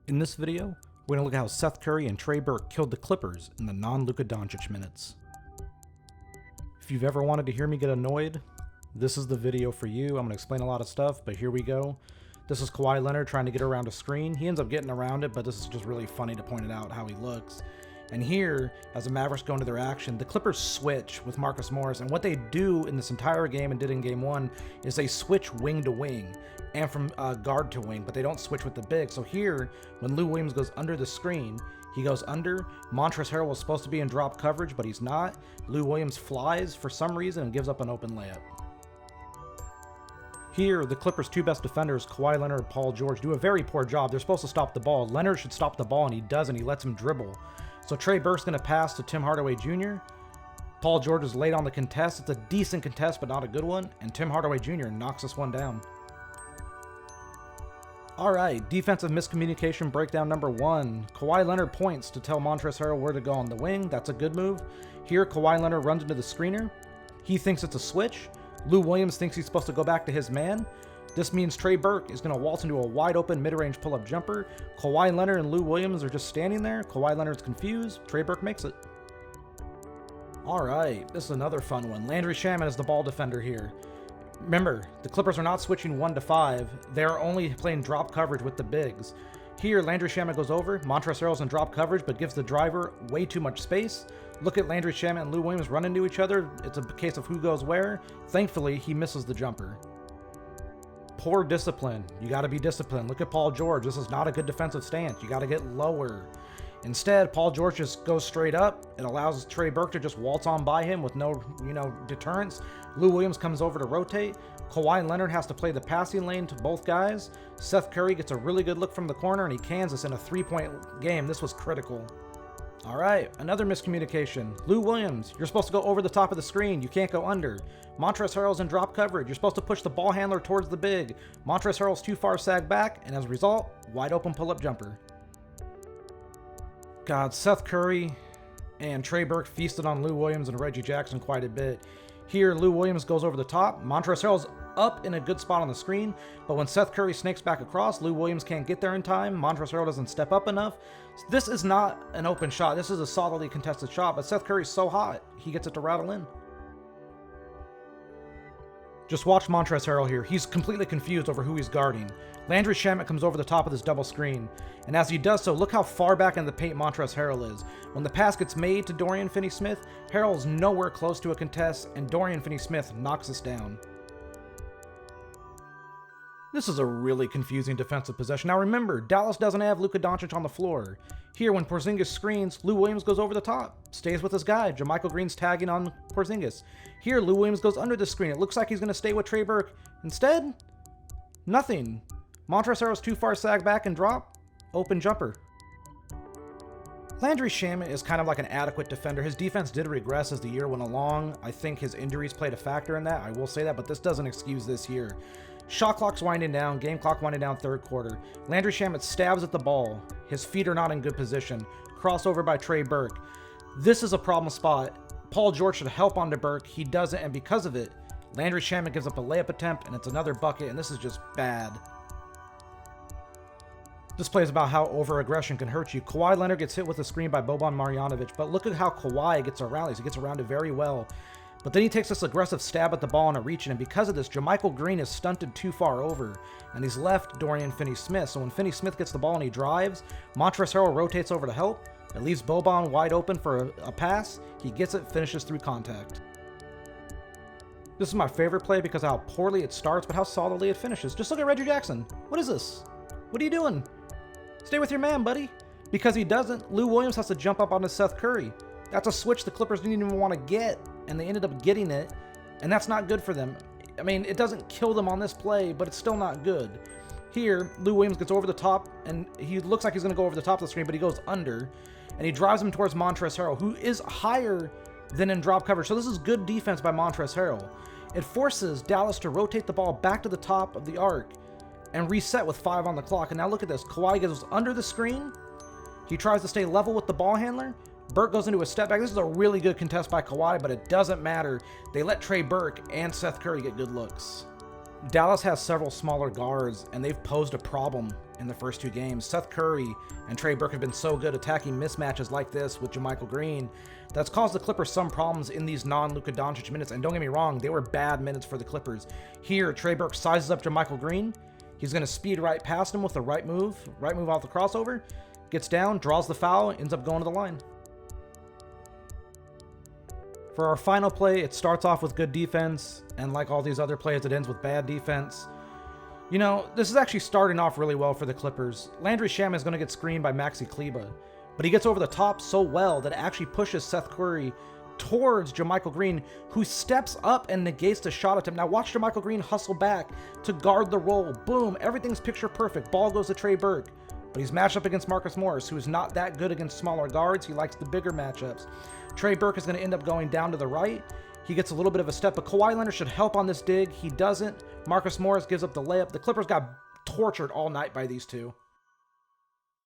In this video, we're going to look at how Seth Curry and Trey Burke killed the Clippers in the non-Luka Doncic minutes. If you've ever wanted to hear me get annoyed, this is the video for you. I'm going to explain a lot of stuff, but here we go. This is Kawhi Leonard trying to get around a screen. He ends up getting around it, but this is just really funny to point it out how he looks. And here, as the Mavericks go into their action, the Clippers switch with Marcus Morris, and what they do in this entire game and did in game one is they switch wing to wing and from guard to wing, but they don't switch with the big. So here, when Lou Williams goes under the screen, he goes under. Montrezl Harrell was supposed to be in drop coverage, but he's not. Lou Williams flies for some reason and gives up an open layup. Here, the Clippers' two best defenders, Kawhi Leonard and Paul George, do a very poor job. They're supposed to stop the ball. Leonard should stop the ball, and he doesn't. He lets him dribble. So Trey Burke's going to pass to Tim Hardaway Jr. Paul George is late on the contest. It's a decent contest, but not a good one. And Tim Hardaway Jr. knocks this one down. Alright, defensive miscommunication breakdown number one. Kawhi Leonard points to tell Montrezl Harrell where to go on the wing. That's a good move. Here, Kawhi Leonard runs into the screener. He thinks it's a switch. Lou Williams thinks he's supposed to go back to his man. This means Trey Burke is going to waltz into a wide open mid-range pull-up jumper. Kawhi Leonard and Lou Williams are just standing there. Kawhi Leonard's confused. Trey Burke makes it. Alright, this is another fun one. Landry Shamet is the ball defender here. Remember, the Clippers are not switching 1 to 5. They're only playing drop coverage with the bigs. Here, Landry Shamet goes over. Montrezl Harrell's in drop coverage, but gives the driver way too much space. Look at Landry Shamet and Lou Williams run into each other. It's a case of who goes where. Thankfully, he misses the jumper. Poor discipline. You got to be disciplined. Look at Paul George. This is not a good defensive stance. You got to get lower. Instead, Paul George just goes straight up. It allows Trey Burke to just waltz on by him with no, deterrence. Lou Williams comes over to rotate. Kawhi Leonard has to play the passing lane to both guys. Seth Curry gets a really good look from the corner, and he cans us in a 3-point game. This was critical. All right, another miscommunication. Lou Williams, you're supposed to go over the top of the screen. You can't go under. Montrezl Harrell's in drop coverage. You're supposed to push the ball handler towards the big. Montrezl Harrell's too far sagged back, and as a result, wide open pull-up jumper. God, Seth Curry and Trey Burke feasted on Lou Williams and Reggie Jackson quite a bit. Here, Lou Williams goes over the top. Montrezl Harrell's up in a good spot on the screen, but when Seth Curry snakes back across, Lou Williams can't get there in time. Montrezl Harrell doesn't step up enough. This is not an open shot. This is a solidly contested shot, but Seth Curry's so hot, he gets it to rattle in. Just watch Montrezl Harrell here. He's completely confused over who he's guarding. Landry Shamet comes over the top of this double screen, and as he does so, look how far back in the paint Montrezl Harrell is. When the pass gets made to Dorian Finney-Smith, Harrell's nowhere close to a contest, and Dorian Finney-Smith knocks us down. This is a really confusing defensive possession. Now remember, Dallas doesn't have Luka Doncic on the floor. Here, when Porzingis screens, Lou Williams goes over the top. Stays with his guy. JaMychal Green's tagging on Porzingis. Here, Lou Williams goes under the screen. It looks like he's going to stay with Trey Burke. Instead, nothing. Montrezl Harrell's too far sagged back and drop. Open jumper. Landry Shamet is kind of like an adequate defender. His defense did regress as the year went along. I think his injuries played a factor in that. I will say that, but this doesn't excuse this year. Shot clock's winding down, game clock winding down third quarter. Landry Shamet stabs at the ball. His feet are not in good position. Crossover by Trey Burke. This is a problem spot. Paul George should help onto Burke. He doesn't, and because of it, Landry Shamet gives up a layup attempt, and it's another bucket, and this is just bad. This play is about how over-aggression can hurt you. Kawhi Leonard gets hit with a screen by Boban Marjanovic, but look at how Kawhi gets around these. He gets around it very well. But then he takes this aggressive stab at the ball on a reach, and because of this, JaMychal Green is stunted too far over, and he's left Dorian Finney-Smith. So when Finney-Smith gets the ball and he drives, Montrezl Harrell rotates over to help. It leaves Boban wide open for a pass. He gets it, finishes through contact. This is my favorite play because of how poorly it starts, but how solidly it finishes. Just look at Reggie Jackson. What is this? What are you doing? Stay with your man, buddy. Because he doesn't, Lou Williams has to jump up onto Seth Curry. That's a switch the Clippers didn't even want to get, and they ended up getting it, and that's not good for them. I mean, it doesn't kill them on this play, but it's still not good. Here, Lou Williams gets over the top, and he looks like he's going to go over the top of the screen, but he goes under, and he drives him towards Montrezl Harrell, who is higher than in drop coverage. So this is good defense by Montrezl Harrell. It forces Dallas to rotate the ball back to the top of the arc and reset with 5 on the clock. And now look at this. Kawhi goes under the screen. He tries to stay level with the ball handler. Burke goes into a step back. This is a really good contest by Kawhi, but it doesn't matter. They let Trey Burke and Seth Curry get good looks. Dallas has several smaller guards, and they've posed a problem in the first 2 games. Seth Curry and Trey Burke have been so good attacking mismatches like this with JaMychal Green that's caused the Clippers some problems in these non-Luka Doncic minutes. And don't get me wrong, they were bad minutes for the Clippers. Here, Trey Burke sizes up JaMychal Green. He's going to speed right past him with the right move off the crossover, gets down, draws the foul, ends up going to the line. For our final play, it starts off with good defense, and like all these other plays, it ends with bad defense. You know, this is actually starting off really well for the Clippers. Landry Shamet is going to get screened by Maxi Kleber, but he gets over the top so well that it actually pushes Seth Curry towards JaMychal Green, who steps up and negates the shot attempt. Now watch JaMychal Green hustle back to guard the roll. Boom, everything's picture perfect. Ball goes to Trey Burke, but he's matched up against Marcus Morris, who's not that good against smaller guards. He likes the bigger matchups. Trey Burke is going to end up going down to the right. He gets a little bit of a step, but Kawhi Leonard should help on this dig. He doesn't. Marcus Morris gives up the layup. The Clippers got tortured all night by these two.